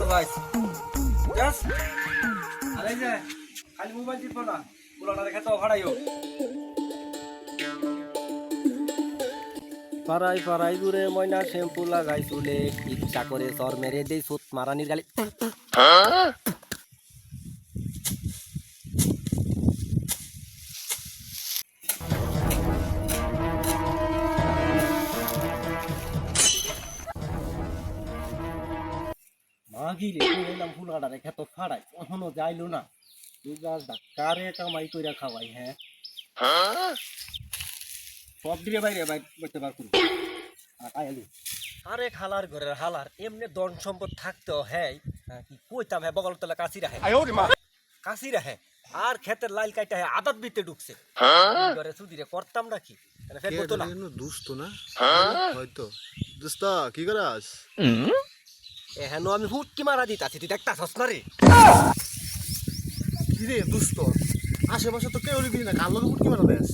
guys জাস আরে যে খালি মোবাইল টিপো না পুরোটা রেখে তো ভাড়াইও পাড়াই পাড়াই ঘুরে ময়না শ্যাম্পু লাগাই চুলে ইচ্ছা করে সর মেরে দেই সুত মারানির গালি মাগিরে কইলাম ফুলাটা রেখে তো ফাড়াই এখনো যাইলো না তুই গাছ ডাক্তারে কামাই কইরা খাওয়াই হ্যাঁ সব দিকে বাইরে বাইতে বার করবো আয়ালি আরে খালার ঘরের হালার এমনি ধন সম্পদ থাকতেও হ্যাঁ কি কইতাম হ্যাঁ বগল তলা কাশি রাখে কাশি রাখে আর ক্ষেতের লাইল কাইটা হ্যাঁ আদত বিতে ঢুকছে ঘরে সুদিরে করতাম নাকি ফের বলতো না দুষ্ট না হয়তো দোস্ত কি করাস এহেন আমি হুটকি মারা দিতাছি তুই দেখতাছস না রে কি রে দুষ্ট আশেপাশে তো কেউ না কার লগে হুটকি মারা দেস